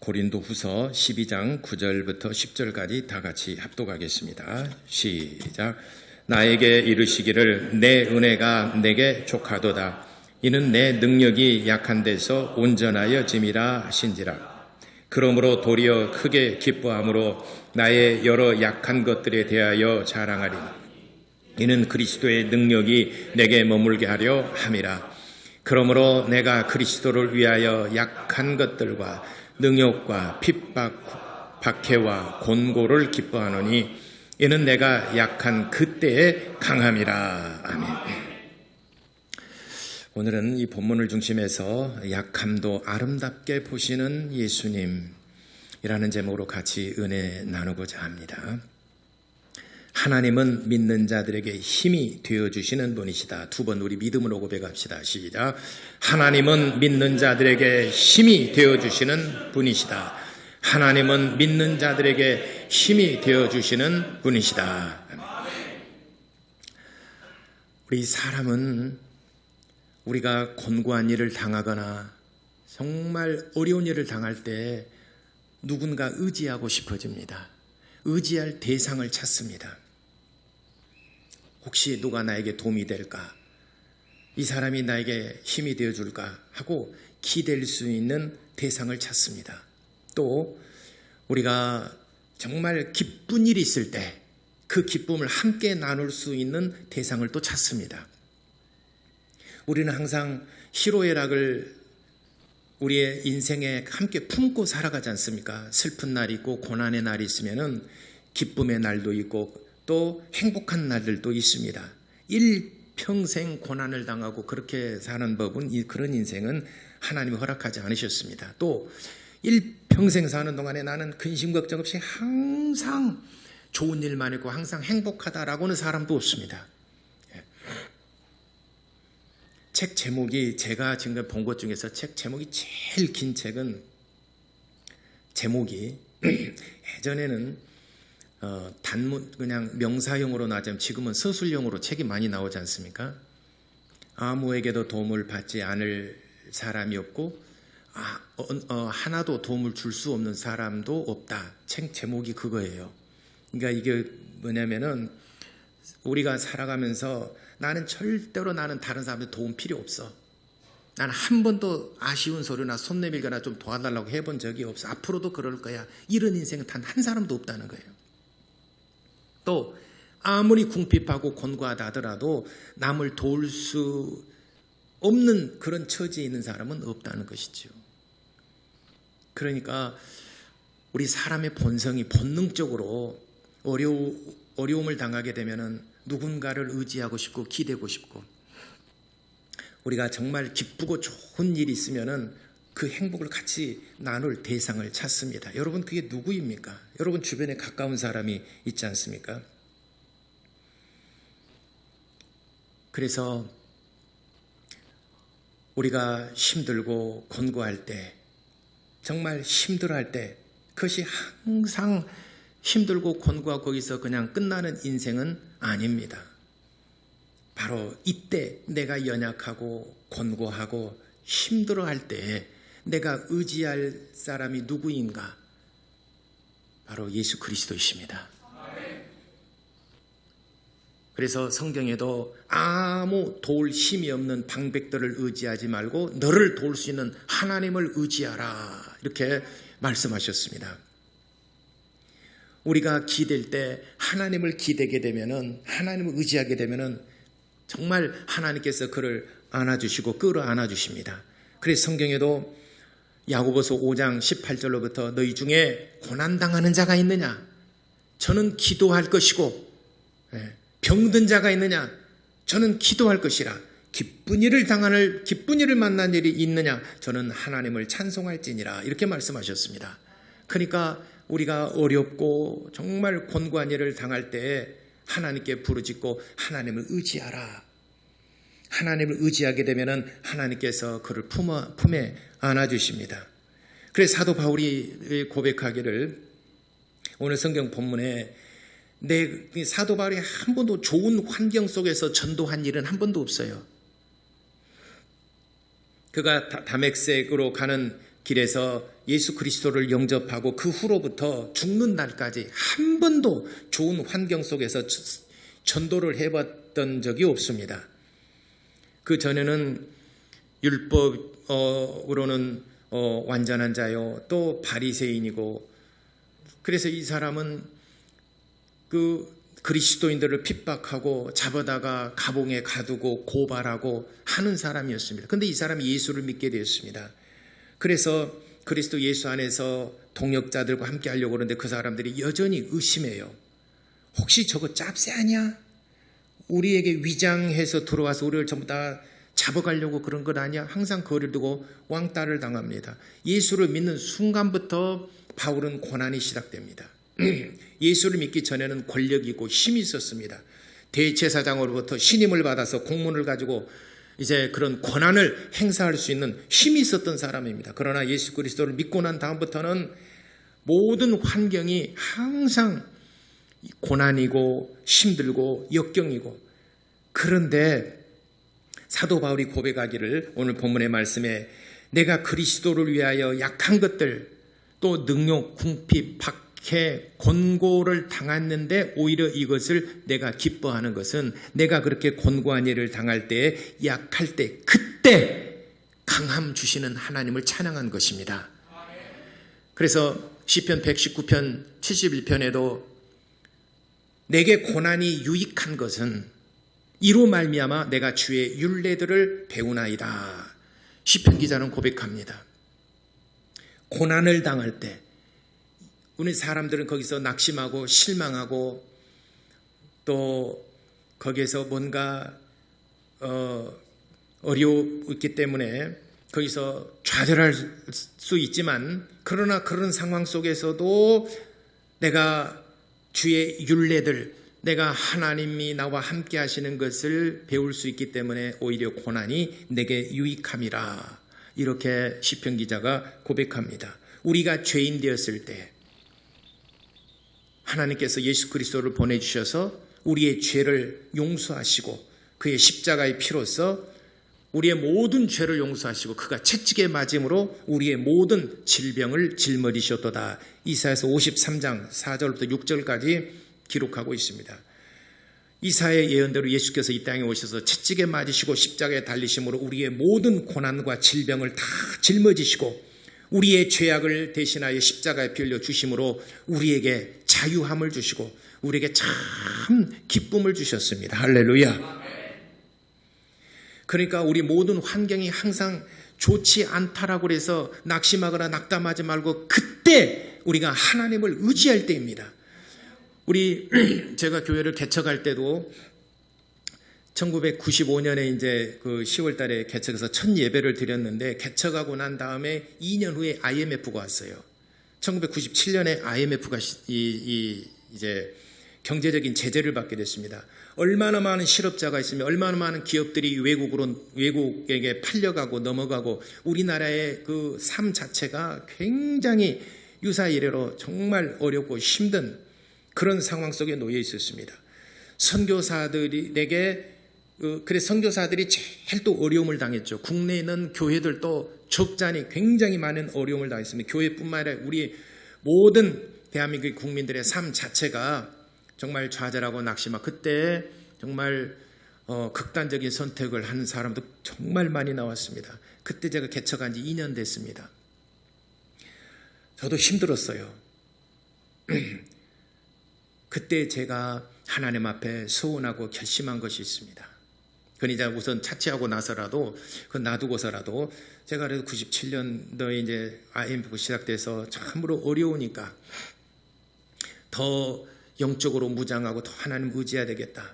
고린도후서 12장 9절부터 10절까지 다 같이 합독하겠습니다. 시작. 나에게 이르시기를 내 은혜가 내게 족하도다. 이는 내 능력이 약한 데서 온전하여 짐이라 하신지라. 그러므로 도리어 크게 기뻐함으로 나의 여러 약한 것들에 대하여 자랑하리니 이는 그리스도의 능력이 내게 머물게 하려 함이라. 그러므로 내가 그리스도를 위하여 약한 것들과 능욕과 핍박, 박해와 곤고를 기뻐하노니 이는 내가 약한 그때의 강함이라. 아멘. 오늘은 이 본문을 중심해서 약함도 아름답게 보시는 예수님이라는 제목으로 같이 은혜 나누고자 합니다. 하나님은 믿는 자들에게 힘이 되어주시는 분이시다. 두 번 우리 믿음으로 고백합시다. 시작. 하나님은 믿는 자들에게 힘이 되어주시는 분이시다. 하나님은 믿는 자들에게 힘이 되어주시는 분이시다. 우리 사람은 우리가 곤고한 일을 당하거나 정말 어려운 일을 당할 때 누군가 의지하고 싶어집니다. 의지할 대상을 찾습니다. 혹시 누가 나에게 도움이 될까? 이 사람이 나에게 힘이 되어줄까? 하고 기댈 수 있는 대상을 찾습니다. 또 우리가 정말 기쁜 일이 있을 때 그 기쁨을 함께 나눌 수 있는 대상을 또 찾습니다. 우리는 항상 희로애락을 우리의 인생에 함께 품고 살아가지 않습니까? 슬픈 날이 있고 고난의 날이 있으면은 기쁨의 날도 있고 또 행복한 날들도 있습니다. 일평생 고난을 당하고 그렇게 사는 법은 그런 인생은 하나님이 허락하지 않으셨습니다. 또 일평생 사는 동안에 나는 근심 걱정 없이 항상 좋은 일만 있고 항상 행복하다라고는 사람도 없습니다. 책 제목이 제가 지금 본 것 중에서 책 제목이 제일 긴 책은 제목이 예전에는 단문 그냥 명사형으로 나오자면 지금은 서술형으로 책이 많이 나오지 않습니까? 아무에게도 도움을 받지 않을 사람이 없고 하나도 도움을 줄 수 없는 사람도 없다. 책 제목이 그거예요. 그러니까 이게 뭐냐면은 우리가 살아가면서 나는 절대로 다른 사람한테 도움 필요 없어. 나는 한 번도 아쉬운 소리나 손 내밀거나 좀 도와달라고 해본 적이 없어. 앞으로도 그럴 거야. 이런 인생은 단 한 사람도 없다는 거예요. 또 아무리 궁핍하고 곤고하다 하더라도 남을 도울 수 없는 그런 처지에 있는 사람은 없다는 것이죠. 그러니까 우리 사람의 본성이 본능적으로 어려움을 당하게 되면은 누군가를 의지하고 싶고 기대고 싶고 우리가 정말 기쁘고 좋은 일이 있으면은 그 행복을 같이 나눌 대상을 찾습니다. 여러분 그게 누구입니까? 여러분 주변에 가까운 사람이 있지 않습니까? 그래서 우리가 힘들고 곤고할 때 정말 힘들어할 때 그것이 항상 힘들고 곤고하고 거기서 그냥 끝나는 인생은 아닙니다. 바로 이때 내가 연약하고 곤고하고 힘들어할 때 내가 의지할 사람이 누구인가? 바로 예수 그리스도이십니다. 그래서 성경에도 아무 도울 힘이 없는 방백들을 의지하지 말고 너를 도울 수 있는 하나님을 의지하라 이렇게 말씀하셨습니다. 우리가 기댈 때 하나님을 기대게 되면은 하나님을 의지하게 되면은 정말 하나님께서 그를 안아주시고 끌어안아 주십니다. 그래서 성경에도 야고보서 5장 18절로부터 너희 중에 고난당하는 자가 있느냐? 저는 기도할 것이고 병든 자가 있느냐? 저는 기도할 것이라. 기쁜 일을 만난 일이 있느냐? 저는 하나님을 찬송할지니라. 이렇게 말씀하셨습니다. 그러니까 우리가 어렵고 정말 곤고한 일을 당할 때 하나님께 부르짖고 하나님을 의지하라. 하나님을 의지하게 되면 하나님께서 그를 품에 안아주십니다. 그래서 사도 바울이 고백하기를 오늘 성경 본문에 사도 바울이 한 번도 좋은 환경 속에서 전도한 일은 한 번도 없어요. 그가 다메섹으로 가는 길에서 예수 그리스도를 영접하고 그 후로부터 죽는 날까지 한 번도 좋은 환경 속에서 전도를 해봤던 적이 없습니다. 그 전에는 율법으로는 완전한 자요, 또 바리새인이고, 그래서 이 사람은 그 그리스도인들을 핍박하고 잡아다가 감옥에 가두고 고발하고 하는 사람이었습니다. 그런데 이 사람이 예수를 믿게 되었습니다. 그래서 그리스도 예수 안에서 동역자들과 함께 하려고 그러는데 그 사람들이 여전히 의심해요. 혹시 저거 짭새 아니야? 우리에게 위장해서 들어와서 우리를 전부 다 잡아가려고 그런 것 아니야? 항상 거리를 두고 왕따를 당합니다. 예수를 믿는 순간부터 바울은 고난이 시작됩니다. 예수를 믿기 전에는 권력이고 힘이 있었습니다. 대제사장으로부터 신임을 받아서 공문을 가지고 이제 그런 권한을 행사할 수 있는 힘이 있었던 사람입니다. 그러나 예수 그리스도를 믿고 난 다음부터는 모든 환경이 항상 고난이고 힘들고 역경이고, 그런데 사도 바울이 고백하기를 오늘 본문의 말씀에 내가 그리스도를 위하여 약한 것들, 또 능욕, 궁핍, 박해, 권고를 당했는데 오히려 이것을 내가 기뻐하는 것은 내가 그렇게 권고한 일을 당할 때, 약할 때, 그때 강함 주시는 하나님을 찬양한 것입니다. 그래서 시편 119편 71편에도 내게 고난이 유익한 것은 이로 말미암아 내가 주의 율례들을 배우나이다. 시편 기자는 고백합니다. 고난을 당할 때 우리 사람들은 거기서 낙심하고 실망하고 또 거기에서 뭔가 어려웠기 때문에 거기서 좌절할 수 있지만, 그러나 그런 상황 속에서도 내가 주의 율례들, 내가 하나님이 나와 함께 하시는 것을 배울 수 있기 때문에 오히려 고난이 내게 유익함이라. 이렇게 시편 기자가 고백합니다. 우리가 죄인 되었을 때 하나님께서 예수 그리스도를 보내주셔서 우리의 죄를 용서하시고 그의 십자가의 피로써 우리의 모든 죄를 용서하시고 그가 채찍에 맞음으로 우리의 모든 질병을 짊어지셨도다. 이사야서 53장 4절부터 6절까지 기록하고 있습니다. 이사야의 예언대로 예수께서 이 땅에 오셔서 채찍에 맞으시고 십자가에 달리심으로 우리의 모든 고난과 질병을 다 짊어지시고 우리의 죄악을 대신하여 십자가에 피 흘려 주심으로 우리에게 자유함을 주시고 우리에게 참 기쁨을 주셨습니다. 할렐루야. 그러니까 우리 모든 환경이 항상 좋지 않다라고 해서 낙심하거나 낙담하지 말고 그때 우리가 하나님을 의지할 때입니다. 제가 교회를 개척할 때도 1995년에 이제 그 10월 달에 개척해서 첫 예배를 드렸는데, 개척하고 난 다음에 2년 후에 IMF가 왔어요. 1997년에 IMF가 이제 경제적인 제재를 받게 됐습니다. 얼마나 많은 실업자가 있으면 얼마나 많은 기업들이 외국에게 팔려가고 넘어가고 우리나라의 그 삶 자체가 굉장히 유사이래로 정말 어렵고 힘든 그런 상황 속에 놓여 있었습니다. 그래서 선교사들이 제일 또 어려움을 당했죠. 국내에 있는 교회들도 적잖이 굉장히 많은 어려움을 당했습니다. 교회뿐만 아니라 우리 모든 대한민국 국민들의 삶 자체가 정말 좌절하고 낙심하고, 그때 정말 극단적인 선택을 하는 사람도 정말 많이 나왔습니다. 그때 제가 개척한 지 2년 됐습니다. 저도 힘들었어요. 그때 제가 하나님 앞에 서운하고 결심한 것이 있습니다. 그러니까 우선 차치하고 나서라도 놔두고서라도 제가 그래도 97년도에 이제 IMF 시작돼서 참으로 어려우니까 더 영적으로 무장하고 더 하나님 의지해야 되겠다.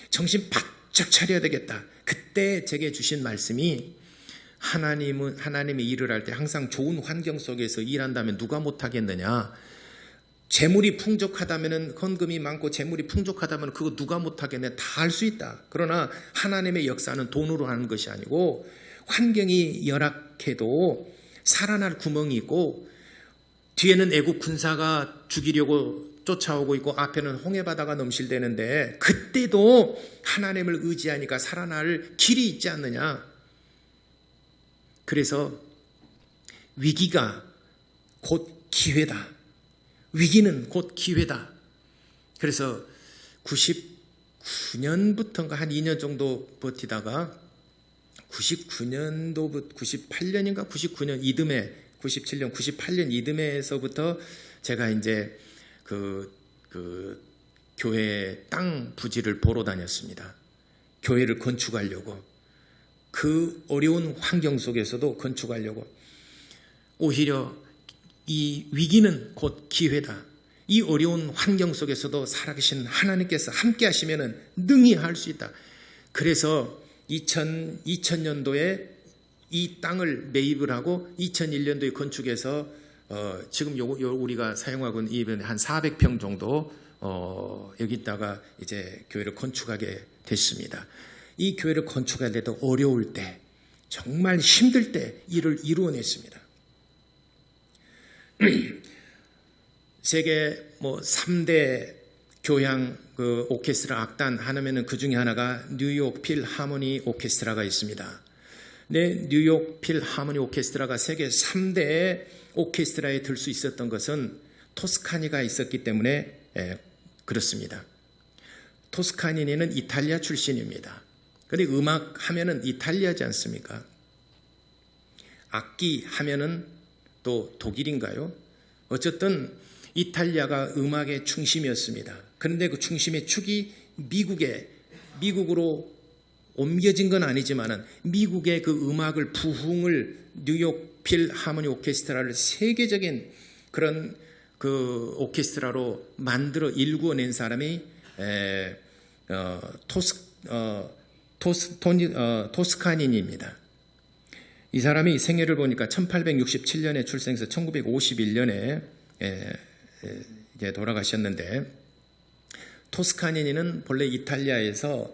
정신 바짝 차려야 되겠다. 그때 제게 주신 말씀이 하나님이 일을 할 때 항상 좋은 환경 속에서 일한다면 누가 못하겠느냐. 재물이 풍족하다면, 헌금이 많고 재물이 풍족하다면 그거 누가 못하겠냐. 다 할 수 있다. 그러나 하나님의 역사는 돈으로 하는 것이 아니고 환경이 열악해도 살아날 구멍이 있고 뒤에는 애국 군사가 죽이려고 쫓아오고 있고 앞에는 홍해바다가 넘실대는데 그때도 하나님을 의지하니까 살아날 길이 있지 않느냐. 그래서 위기가 곧 기회다. 위기는 곧 기회다. 그래서 99년부터인가 한 2년 정도 버티다가 99년도부터 98년인가 99년 이듬해 97년 98년 이듬해에서부터 제가 이제 그 교회 땅 부지를 보러 다녔습니다. 교회를 건축하려고. 그 어려운 환경 속에서도 건축하려고. 오히려 이 위기는 곧 기회다. 이 어려운 환경 속에서도 살아계신 하나님께서 함께 하시면 능히 할 수 있다. 그래서 2000년도에 이 땅을 매입을 하고 2001년도에 건축해서 지금 우리가 사용하고 있는 이번에 한 400평 정도 여기다가 이제 교회를 건축하게 됐습니다. 이 교회를 건축할 때도 어려울 때, 정말 힘들 때 이를 이루어냈습니다. 세계 3대 교향 오케스트라 악단 하면은 그 중에 하나가 뉴욕 필하모니 오케스트라가 있습니다. 네, 뉴욕 필하모니 오케스트라가 세계 3대의 오케스트라에 들 수 있었던 것은 토스카니가 있었기 때문에 그렇습니다. 토스카니는 이탈리아 출신입니다. 그런데 음악 하면은 이탈리아지 않습니까? 악기 하면은 또 독일인가요? 어쨌든 이탈리아가 음악의 중심이었습니다. 그런데 그 중심의 축이 미국으로 옮겨진 건 아니지만은 미국의 그 음악을 부흥을 뉴욕 필하모니 오케스트라를 세계적인 그런 그 오케스트라로 만들어 일구어낸 사람이 토스카니니입니다. 이 사람이 생애를 보니까 1867년에 출생해서 1951년에 이제 돌아가셨는데, 토스카니니는 본래 이탈리아에서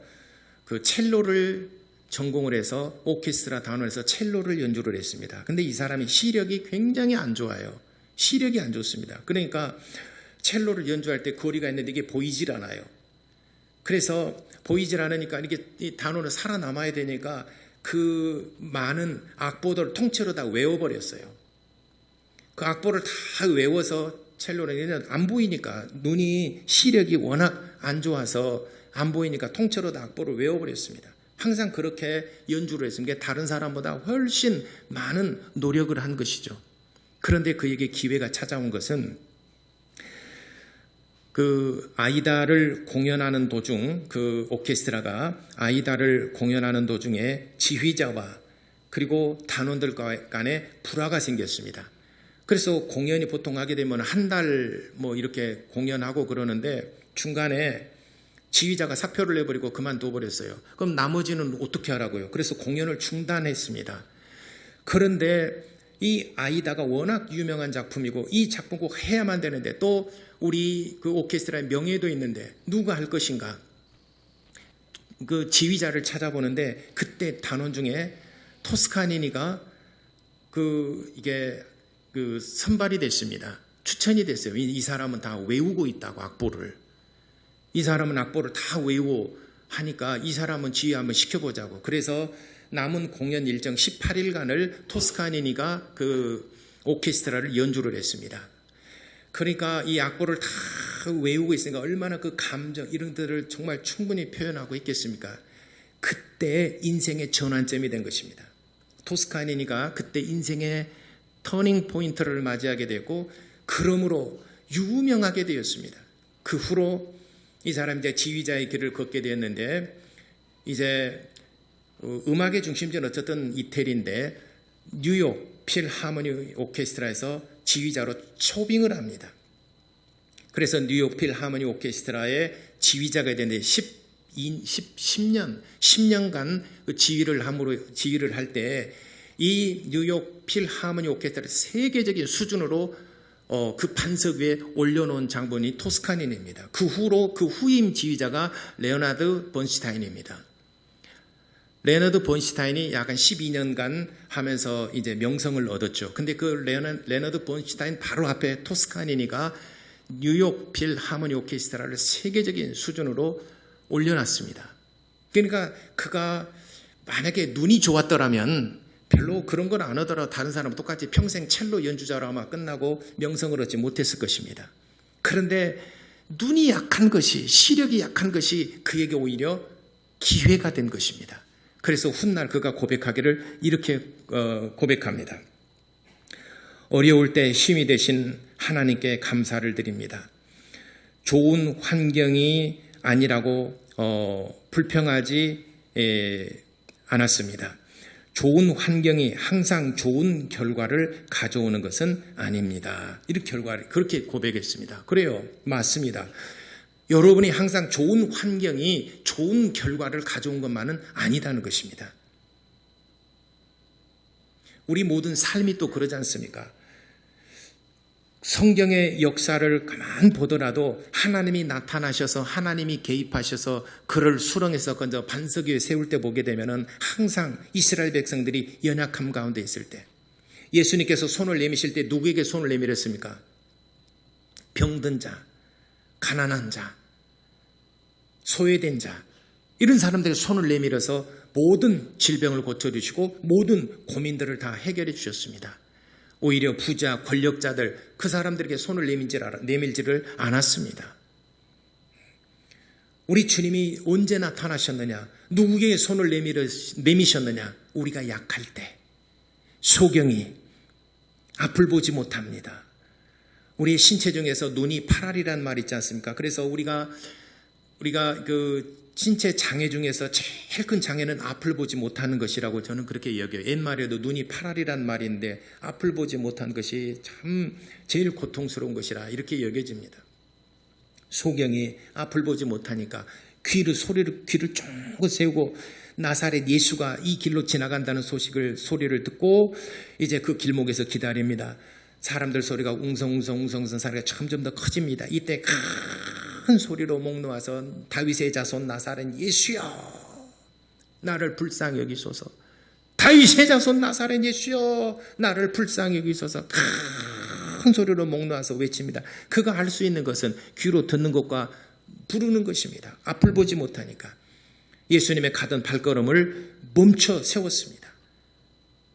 그 첼로를 전공을 해서 오케스트라 단원에서 첼로를 연주를 했습니다. 근데 이 사람이 시력이 굉장히 안 좋아요. 시력이 안 좋습니다. 그러니까 첼로를 연주할 때 거리가 있는데 이게 보이질 않아요. 그래서 보이질 않으니까 이게 이 단원을 살아남아야 되니까 그 많은 악보들을 통째로 다 외워버렸어요. 그 악보를 다 외워서 첼로는 안 보이니까, 눈이 시력이 워낙 안 좋아서 안 보이니까 통째로 다 악보를 외워버렸습니다. 항상 그렇게 연주를 했습니다. 다른 사람보다 훨씬 많은 노력을 한 것이죠. 그런데 그에게 기회가 찾아온 것은 그 아이다를 공연하는 도중, 그 오케스트라가 아이다를 공연하는 도중에 지휘자와 그리고 단원들 간에 불화가 생겼습니다. 그래서 공연이 보통 하게 되면 한 달 이렇게 공연하고 그러는데 중간에 지휘자가 사표를 내버리고 그만둬 버렸어요. 그럼 나머지는 어떻게 하라고요? 그래서 공연을 중단했습니다. 그런데 이 아이다가 워낙 유명한 작품이고 이 작품 꼭 해야만 되는데 또 우리 그 오케스트라의 명예도 있는데 누가 할 것인가? 그 지휘자를 찾아보는데 그때 단원 중에 토스카니니가 이게 선발이 됐습니다. 추천이 됐어요. 이 사람은 다 외우고 있다고, 악보를. 이 사람은 악보를 다 외우고 하니까 이 사람은 지휘 한번 시켜보자고. 그래서 남은 공연 일정 18일간을 토스카니니가 그 오케스트라를 연주를 했습니다. 그러니까 이 악보를 다 외우고 있으니까 얼마나 그 감정 이런 것들을 정말 충분히 표현하고 있겠습니까? 그때 인생의 전환점이 된 것입니다. 토스카니니가 그때 인생의 터닝 포인트를 맞이하게 되고 그러므로 유명하게 되었습니다. 그 후로 이 사람이 이제 지휘자의 길을 걷게 되었는데, 이제 음악의 중심지는 어쨌든 이태리인데 뉴욕 필하모니 오케스트라에서 지휘자로 초빙을 합니다. 그래서 뉴욕 필하모니 오케스트라의 지휘자가 되는데 10년간 지휘를 할 때 이 뉴욕 필하모니 오케스트라 세계적인 수준으로 그 반석 위에 올려놓은 장본이 토스카니니입니다. 그 후로 그 후임 지휘자가 레오나드 번슈타인입니다. 레오나드 번슈타인이 약 12년간 하면서 이제 명성을 얻었죠. 근데 그 레오나드 번슈타인 바로 앞에 토스카니니가 뉴욕 필하모니 오케스트라를 세계적인 수준으로 올려놨습니다. 그러니까 그가 만약에 눈이 좋았더라면 별로 그런 건 안 하더라도 다른 사람은 똑같이 평생 첼로 연주자로 아마 끝나고 명성을 얻지 못했을 것입니다. 그런데 눈이 약한 것이, 시력이 약한 것이 그에게 오히려 기회가 된 것입니다. 그래서 훗날 그가 고백하기를 이렇게 고백합니다. 어려울 때 힘이 되신 하나님께 감사를 드립니다. 좋은 환경이 아니라고 불평하지 않았습니다. 좋은 환경이 항상 좋은 결과를 가져오는 것은 아닙니다. 이렇게 그렇게 고백했습니다. 그래요. 맞습니다. 여러분이 항상 좋은 환경이 좋은 결과를 가져온 것만은 아니다는 것입니다. 우리 모든 삶이 또 그러지 않습니까? 성경의 역사를 가만 보더라도 하나님이 나타나셔서 하나님이 개입하셔서 그를 수렁에서 건져 반석 위에 세울 때 보게 되면은 항상 이스라엘 백성들이 연약함 가운데 있을 때 예수님께서 손을 내미실 때 누구에게 손을 내밀었습니까? 병든 자, 가난한 자, 소외된 자 이런 사람들에게 손을 내밀어서 모든 질병을 고쳐주시고 모든 고민들을 다 해결해 주셨습니다. 오히려 부자, 권력자들 그 사람들에게 손을 내밀지를 않았습니다. 우리 주님이 언제 나타나셨느냐? 누구에게 손을 내미셨느냐? 우리가 약할 때 소경이 앞을 보지 못합니다. 우리의 신체 중에서 눈이 파랄이라는 말이 있지 않습니까? 그래서 우리가 그 신체 장애 중에서 제일 큰 장애는 앞을 보지 못하는 것이라고 저는 그렇게 여겨요. 옛말에도 눈이 파랄이란 말인데 앞을 보지 못한 것이 참 제일 고통스러운 것이라 이렇게 여겨집니다. 소경이 앞을 보지 못하니까 귀를 쫑긋 세우고 나사렛 예수가 이 길로 지나간다는 소리를 듣고 이제 그 길목에서 기다립니다. 사람들 소리가 웅성웅성 소리가 점점 더 커집니다. 이때 큰 소리로 목 놓아서 다윗의 자손 나사렛 예수여 나를 불쌍히 여기소서. 다윗의 자손 나사렛 예수여 나를 불쌍히 여기소서. 큰 소리로 목 놓아서 외칩니다. 그가 할 수 있는 것은 귀로 듣는 것과 부르는 것입니다. 앞을 보지 못하니까 예수님의 가던 발걸음을 멈춰 세웠습니다.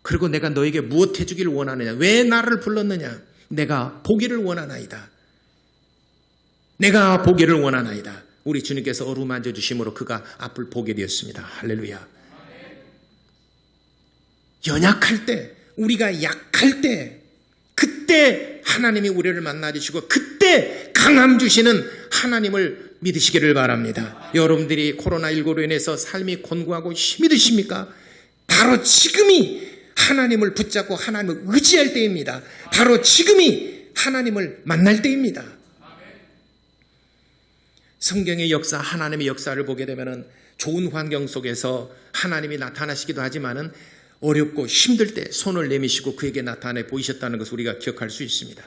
그리고 내가 너에게 무엇 해주기를 원하느냐? 왜 나를 불렀느냐? 내가 보기를 원하나이다. 내가 보기를 원하나이다. 우리 주님께서 어루만져 주심으로 그가 앞을 보게 되었습니다. 할렐루야. 연약할 때, 우리가 약할 때, 그때 하나님이 우리를 만나주시고 그때 강함 주시는 하나님을 믿으시기를 바랍니다. 여러분들이 코로나19로 인해서 삶이 곤고하고 힘이 드십니까? 바로 지금이 하나님을 붙잡고 하나님을 의지할 때입니다. 바로 지금이 하나님을 만날 때입니다. 성경의 역사, 하나님의 역사를 보게 되면 좋은 환경 속에서 하나님이 나타나시기도 하지만은 어렵고 힘들 때 손을 내미시고 그에게 나타내 보이셨다는 것을 우리가 기억할 수 있습니다.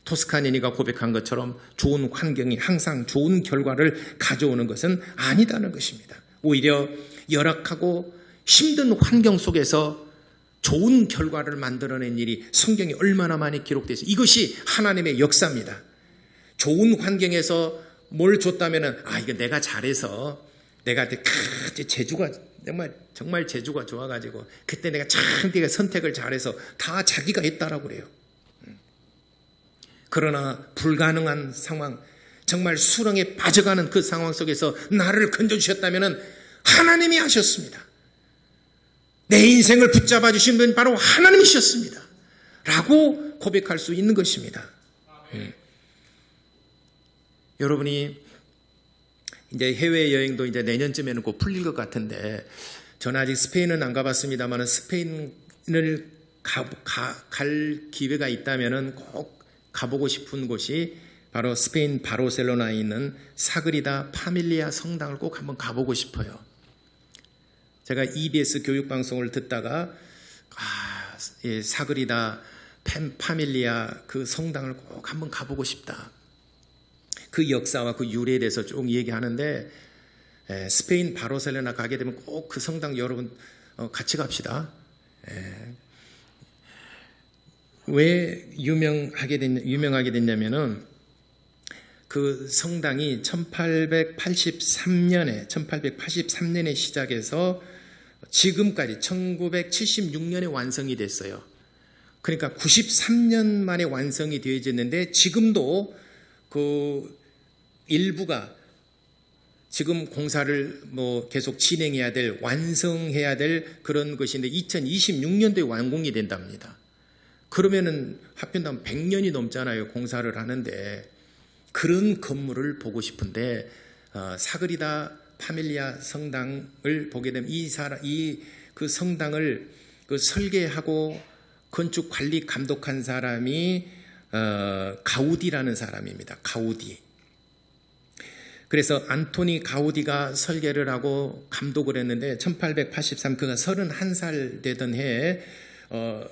토스카니니가 고백한 것처럼 좋은 환경이 항상 좋은 결과를 가져오는 것은 아니다는 것입니다. 오히려 열악하고 힘든 환경 속에서 좋은 결과를 만들어낸 일이 성경에 얼마나 많이 기록되어 있어요. 이것이 하나님의 역사입니다. 좋은 환경에서 뭘 줬다면은 이거 내가 잘해서 내가 재주가 정말 재주가 좋아가지고 그때 내가 참 선택을 잘해서 다 자기가 했다라고 그래요. 그러나 불가능한 상황, 정말 수렁에 빠져가는 그 상황 속에서 나를 건져주셨다면은 하나님이 하셨습니다. 내 인생을 붙잡아 주신 분 바로 하나님이셨습니다. 라고 고백할 수 있는 것입니다. 여러분이 이제 해외여행도 이제 내년쯤에는 곧 풀릴 것 같은데 저는 아직 스페인은 안 가봤습니다만 스페인을 갈 기회가 있다면 꼭 가보고 싶은 곳이 바로 스페인 바르셀로나에 있는 사그리다 파밀리아 성당을 꼭 한번 가보고 싶어요. 제가 EBS 교육방송을 듣다가 사그리다 파밀리아 그 성당을 꼭 한번 가보고 싶다. 그 역사와 그 유래에 대해서 좀 얘기하는데 스페인 바르셀로나 가게 되면 꼭 그 성당 여러분 같이 갑시다. 왜 유명하게 됐냐면은 그 성당이 1883년에 시작해서 지금까지 1976년에 완성이 됐어요. 그러니까 93년 만에 완성이 되어졌는데 지금도 그 일부가 지금 공사를 계속 진행해야 될, 완성해야 될 그런 것인데 2026년도에 완공이 된답니다. 그러면은 합편하면 100년이 넘잖아요. 공사를 하는데. 그런 건물을 보고 싶은데 사그리다 파밀리아 성당을 보게 되면 그 성당을 설계하고 건축 관리 감독한 사람이 가우디라는 사람입니다. 가우디. 그래서 안토니 가우디가 설계를 하고 감독을 했는데 1883 그가 31살 되던 해에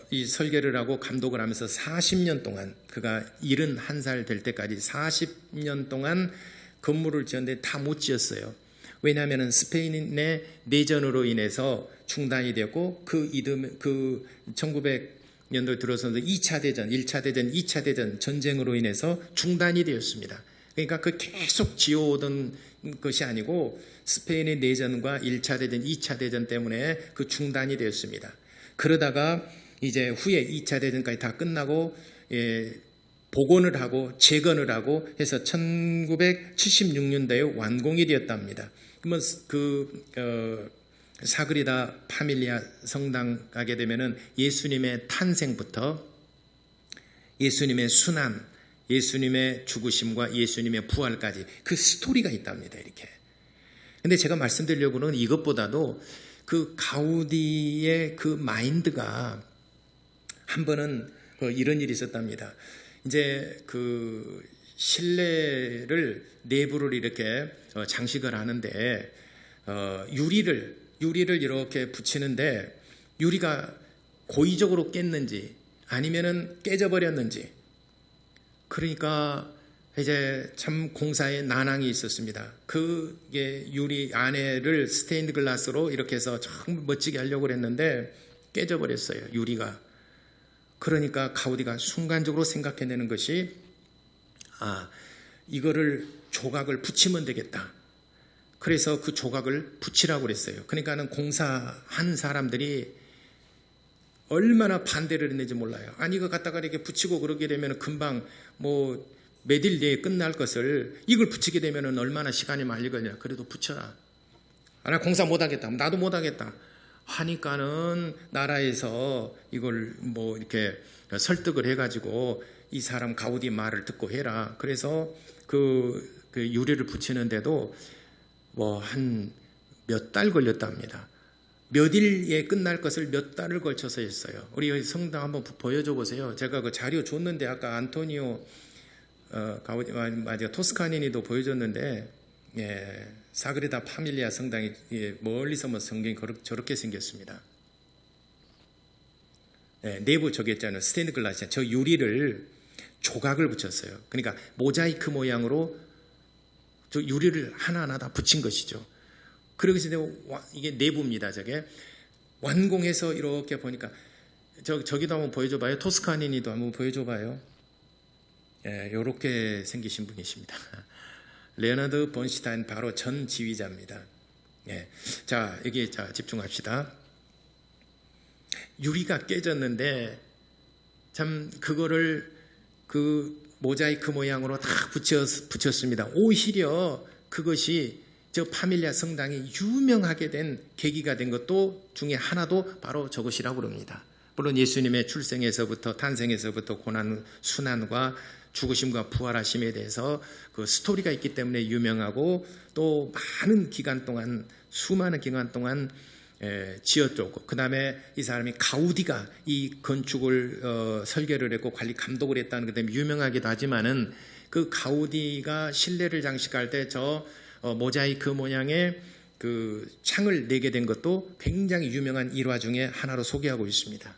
이 설계를 하고 감독을 하면서 40년 동안 그가 71살 될 때까지 40년 동안 건물을 지었는데 다 못 지었어요. 왜냐하면 스페인의 내전으로 인해서 중단이 되었고 그 1900년도에 들어서도 2차 대전, 1차 대전, 2차 대전 전쟁으로 인해서 중단이 되었습니다. 그러니까 그 계속 지어오던 것이 아니고 스페인의 내전과 1차 대전, 2차 대전 때문에 그 중단이 되었습니다. 그러다가 이제 후에 2차 대전까지 다 끝나고 복원을 하고 재건을 하고 해서 1976년도에 완공이 되었답니다. 그러면 사그리다 파밀리아 성당 가게 되면은 예수님의 탄생부터 예수님의 순환, 예수님의 죽으심과 예수님의 부활까지 그 스토리가 있답니다. 이렇게. 근데 제가 말씀드리려고 하는 이것보다도 그 가우디의 그 마인드가 한 번은 이런 일이 있었답니다. 이제 그 실내를 내부를 이렇게 장식을 하는데 유리를 이렇게 붙이는데 유리가 고의적으로 깼는지 아니면은 깨져버렸는지 그러니까 이제 참 공사에 난항이 있었습니다. 그게 유리 안에를 스테인드 글라스로 이렇게 해서 참 멋지게 하려고 했는데 깨져버렸어요. 유리가. 그러니까 가우디가 순간적으로 생각해내는 것이 이거를 조각을 붙이면 되겠다. 그래서 그 조각을 붙이라고 그랬어요. 그러니까는 공사한 사람들이 얼마나 반대를 했는지 몰라요. 아니 이거 갖다가 이렇게 붙이고 그러게 되면 금방 몇 일 내에 끝날 것을 이걸 붙이게 되면 얼마나 시간이 많이 걸려. 그래도 붙여라. 나 공사 못하겠다. 나도 못하겠다. 하니까는 나라에서 이걸 이렇게 설득을 해가지고 이 사람 가우디 말을 듣고 해라. 그래서 그 유리를 붙이는데도 한 몇 달 걸렸답니다. 몇 일에 끝날 것을 몇 달을 걸쳐서 했어요. 우리 성당 한번 보여줘 보세요. 제가 그 자료 줬는데 아까 안토니오 가우디 토스카니니도 보여줬는데 사그리다 파밀리아 성당이 멀리서 성경이 저렇게 생겼습니다. 내부 저기 있잖아요. 스테인드 글라스 저 유리를 조각을 붙였어요. 그러니까 모자이크 모양으로 저 유리를 하나하나 다 붙인 것이죠. 그러고 이게 내부입니다. 저게 완공해서 이렇게 보니까 저기도 한번 보여줘봐요. 토스카니니도 한번 보여줘봐요. 이렇게 생기신 분이십니다. 레오나르도 본슈타인 바로 전 지휘자입니다. 자 여기 집중합시다. 유리가 깨졌는데 참 그거를 그 모자이크 모양으로 다 붙였습니다. 오히려 그것이 저 파밀리아 성당이 유명하게 된 계기가 된 것도 중에 하나도 바로 저것이라고 그럽니다. 물론 예수님의 출생에서부터 탄생에서부터 고난 순환과 죽으심과 부활하심에 대해서 그 스토리가 있기 때문에 유명하고 또 많은 기간 동안 수많은 기간 동안 지었고 그 다음에 이 사람이 가우디가 이 건축을 설계를 했고 관리 감독을 했다는 것 때문에 유명하기도 하지만은 그 가우디가 실내를 장식할 때 저 모자이크 모양의 그 창을 내게 된 것도 굉장히 유명한 일화 중에 하나로 소개하고 있습니다.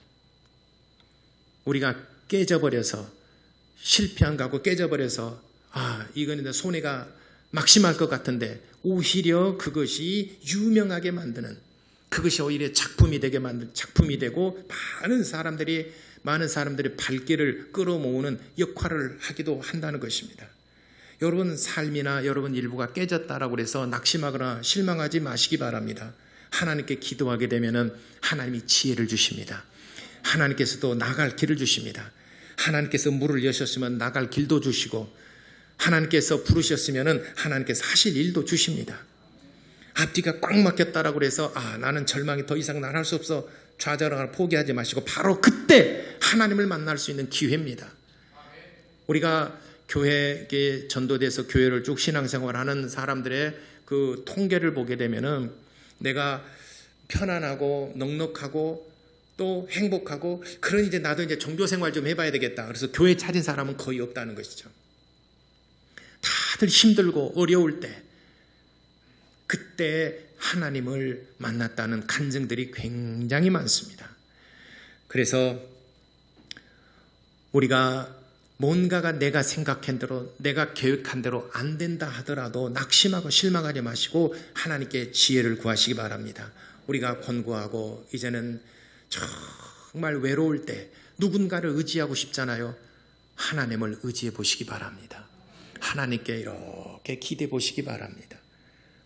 우리가 깨져버려서 실패한 거하고 깨져버려서 이거는 손해가 막심할 것 같은데 오히려 그것이 유명하게 만드는 그것이 오히려 작품이 되게 만든 작품이 되고 많은 사람들이 발길을 끌어모으는 역할을 하기도 한다는 것입니다. 여러분 삶이나 여러분 일부가 깨졌다라고 해서 낙심하거나 실망하지 마시기 바랍니다. 하나님께 기도하게 되면은 하나님이 지혜를 주십니다. 하나님께서도 나갈 길을 주십니다. 하나님께서 문을 여셨으면 나갈 길도 주시고, 하나님께서 부르셨으면 하나님께서 하실 일도 주십니다. 앞뒤가 꽉 막혔다라고 그래서 나는 절망이 더 이상 난 할 수 없어, 좌절하거나 포기하지 마시고 바로 그때 하나님을 만날 수 있는 기회입니다. 우리가 교회에 전도돼서 교회를 쭉 신앙생활하는 사람들의 그 통계를 보게 되면은 내가 편안하고 넉넉하고 또 행복하고, 그러니 이제 나도 이제 종교생활 좀 해봐야 되겠다, 그래서 교회 찾은 사람은 거의 없다는 것이죠. 다들 힘들고 어려울 때, 그때 하나님을 만났다는 간증들이 굉장히 많습니다. 그래서 우리가 뭔가가 내가 생각한 대로, 내가 계획한 대로 안 된다 하더라도 낙심하고 실망하지 마시고 하나님께 지혜를 구하시기 바랍니다. 우리가 권고하고, 이제는 정말 외로울 때 누군가를 의지하고 싶잖아요. 하나님을 의지해 보시기 바랍니다. 하나님께 이렇게 기대해 보시기 바랍니다.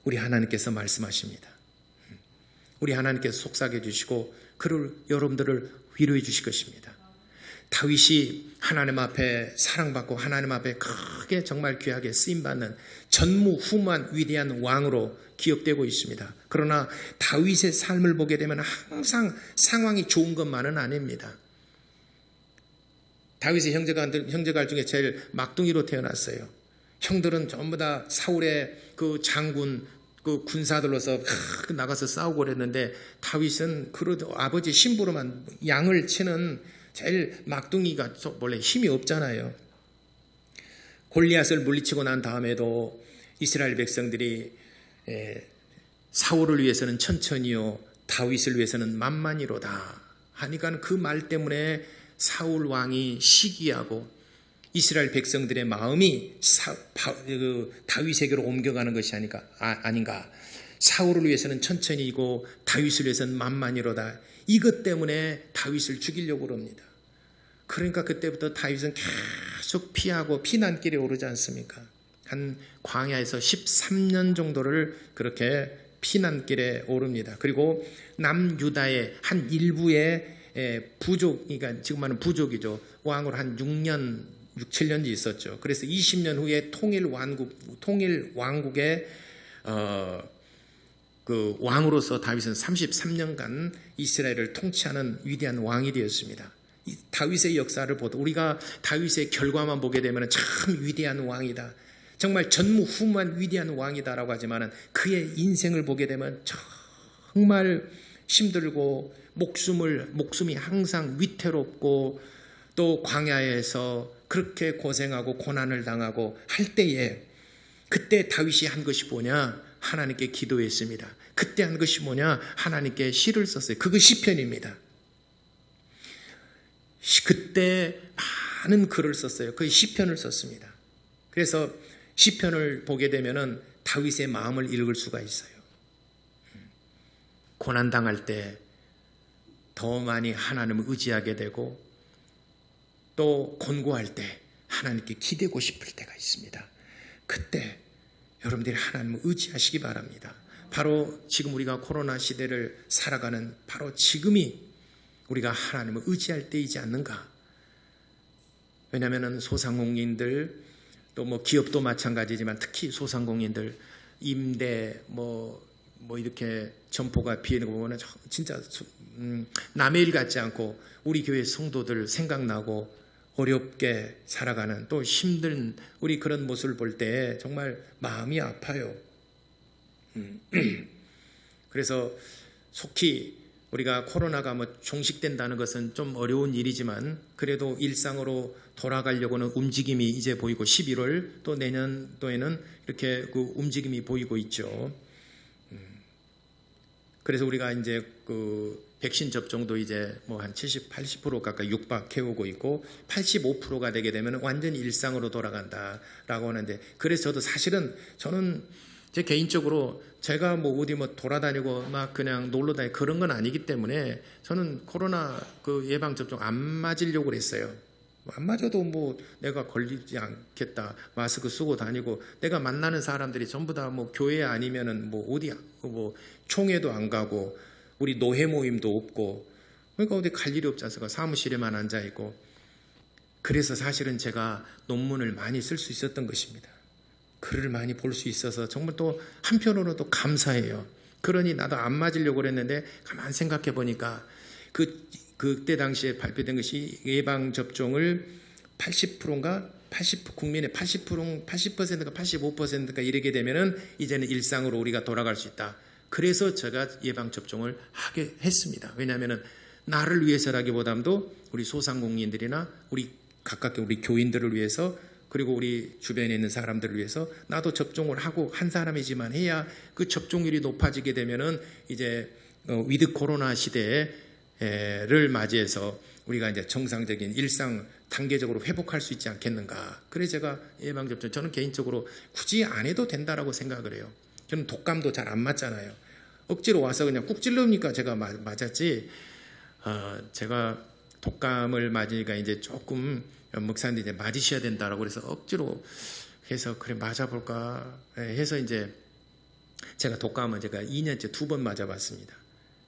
우리 하나님께서 말씀하십니다. 우리 하나님께서 속삭여 주시고 그를, 여러분들을 위로해 주실 것입니다. 다윗이 하나님 앞에 사랑받고 하나님 앞에 크게 정말 귀하게 쓰임받는 전무후무한 위대한 왕으로 기억되고 있습니다. 그러나 다윗의 삶을 보게 되면 항상 상황이 좋은 것만은 아닙니다. 다윗의 형제가 중에 제일 막둥이로 태어났어요. 형들은 전부 다 사울의 그 장군, 그 군사들로서 나가서 싸우고 그랬는데, 다윗은 그래도 아버지 신부로만 양을 치는 제일 막둥이가 원래 힘이 없잖아요. 골리앗을 물리치고 난 다음에도 이스라엘 백성들이 사울을 위해서는 천천히요, 다윗을 위해서는 만만히로다 하니까 그 말 때문에 사울 왕이 시기하고 이스라엘 백성들의 마음이 다윗에게로 옮겨가는 것이 아닌가. 사울을 위해서는 천천히이고 다윗을 위해서는 만만히로다. 이것 때문에 다윗을 죽이려고 합니다. 그러니까 그때부터 다윗은 계속 피하고 피난길에 오르지 않습니까? 한 광야에서 13년 정도를 그렇게 피난길에 오릅니다. 그리고 남유다의 한 일부의 부족, 그러니까 지금 말하는 부족이죠. 왕으로 한 6, 7년이 있었죠. 그래서 20년 후에 통일 왕국의 그 왕으로서 다윗은 33년간 이스라엘을 통치하는 위대한 왕이 되었습니다. 다윗의 역사를 보다 우리가 다윗의 결과만 보게 되면 참 위대한 왕이다, 정말 전무후무한 위대한 왕이다라고 하지만, 그의 인생을 보게 되면 정말 힘들고 목숨이 항상 위태롭고 또 광야에서 그렇게 고생하고 고난을 당하고 할 때에, 그때 다윗이 한 것이 뭐냐? 하나님께 기도했습니다. 그때 한 것이 뭐냐? 하나님께 시를 썼어요. 그거 시편입니다. 그때 많은 글을 썼어요. 그 시편을 썼습니다. 그래서 시편을 보게 되면은 다윗의 마음을 읽을 수가 있어요. 고난당할 때 더 많이 하나님을 의지하게 되고, 또 권고할 때 하나님께 기대고 싶을 때가 있습니다. 그때 여러분들이 하나님을 의지하시기 바랍니다. 바로 지금 우리가 코로나 시대를 살아가는 바로 지금이 우리가 하나님을 의지할 때이지 않는가. 왜냐하면 소상공인들, 또 뭐 기업도 마찬가지지만 특히 소상공인들 임대 뭐 이렇게 점포가 비는 거 보면 진짜 남의 일 같지 않고 우리 교회 성도들 생각나고 어렵게 살아가는, 또 힘든 우리 그런 모습을 볼 때 정말 마음이 아파요. 그래서 속히 우리가 코로나가 종식된다는 것은 좀 어려운 일이지만, 그래도 일상으로 돌아가려고는 움직임이 이제 보이고, 11월 또 내년도에는 이렇게 그 움직임이 보이고 있죠. 그래서 우리가 이제 그 백신 접종도 이제 한 70, 80% 가까이 육박해오고 있고, 85%가 되게 되면 완전히 일상으로 돌아간다라고 하는데, 그래서 저도 사실은 저는 제 개인적으로 제가 어디 돌아다니고 막 그냥 놀러 다니고 그런 건 아니기 때문에 저는 코로나 그 예방 접종 안 맞으려고 그랬어요. 안 맞아도 뭐 내가 걸리지 않겠다. 마스크 쓰고 다니고 내가 만나는 사람들이 전부 다 뭐 교회 아니면은 뭐 어디 뭐 총회도 안 가고 우리 노회 모임도 없고 그러니까 어디 갈 일이 없지 않습니까? 사무실에만 앉아 있고. 그래서 사실은 제가 논문을 많이 쓸 수 있었던 것입니다. 글을 많이 볼 수 있어서 정말 또 한편으로는 또 감사해요. 그러니 나도 안 맞으려고 그랬는데 가만 생각해 보니까 그때 당시에 발표된 것이 예방접종을 80%인가 80 국민의 80%가 85%가 이르게 되면은 이제는 일상으로 우리가 돌아갈 수 있다. 그래서 제가 예방접종을 하게 했습니다. 왜냐하면은 나를 위해서라기보다도 우리 소상공인들이나 우리 가깝게 우리 교인들을 위해서 그리고 우리 주변에 있는 사람들을 위해서 나도 접종을 하고 한 사람이지만 해야 그 접종률이 높아지게 되면은 이제 위드 코로나 시대를 맞이해서 우리가 이제 정상적인 일상 단계적으로 회복할 수 있지 않겠는가. 그래서 제가 예방접종 저는 개인적으로 굳이 안 해도 된다라고 생각을 해요. 저는 독감도 잘 안 맞잖아요. 억지로 와서 그냥 꾹 찔러니까 제가 맞았지. 제가 독감을 맞으니까 이제 조금 목사님들이 이제 맞으셔야 된다라고 그래서 억지로 해서 그래 맞아볼까 해서 이제 제가 독감은 제가 2년째 2번 맞아봤습니다.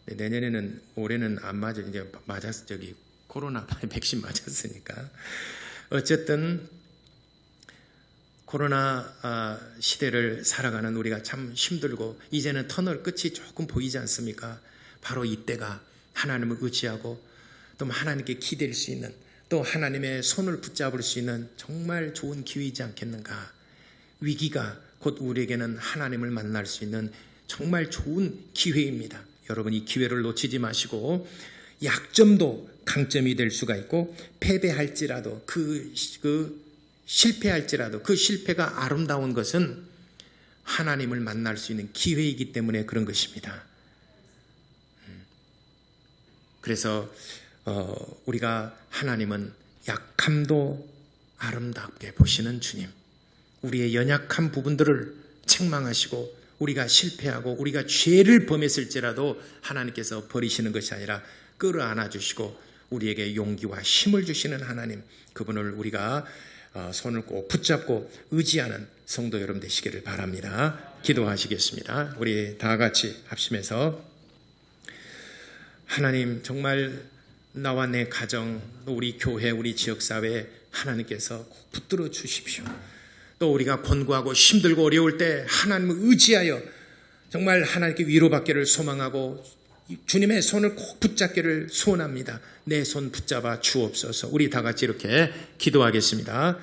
내년에는 올해는 안 맞아 이제 저기 코로나 백신 맞았으니까 어쨌든 코로나 시대를 살아가는 우리가 참 힘들고 이제는 터널 끝이 조금 보이지 않습니까? 바로 이때가 하나님을 의지하고 또 하나님께 기댈 수 있는 또 하나님의 손을 붙잡을 수 있는 정말 좋은 기회이지 않겠는가. 위기가 곧 우리에게는 하나님을 만날 수 있는 정말 좋은 기회입니다. 여러분 이 기회를 놓치지 마시고 약점도 강점이 될 수가 있고 패배할지라도 실패할지라도 그 실패가 아름다운 것은 하나님을 만날 수 있는 기회이기 때문에 그런 것입니다. 그래서 우리가 하나님은 약함도 아름답게 보시는 주님, 우리의 연약한 부분들을 책망하시고 우리가 실패하고 우리가 죄를 범했을지라도 하나님께서 버리시는 것이 아니라 끌어안아 주시고 우리에게 용기와 힘을 주시는 하나님, 그분을 우리가 손을 꼭 붙잡고 의지하는 성도 여러분 되시기를 바랍니다. 기도하시겠습니다. 우리 다 같이 합심해서 하나님 정말 나와 내 가정, 우리 교회, 우리 지역사회 하나님께서 꼭 붙들어 주십시오. 또 우리가 권고하고 힘들고 어려울 때 하나님을 의지하여 정말 하나님께 위로받기를 소망하고 주님의 손을 꼭 붙잡기를 소원합니다. 내 손 붙잡아 주옵소서. 우리 다 같이 이렇게 기도하겠습니다.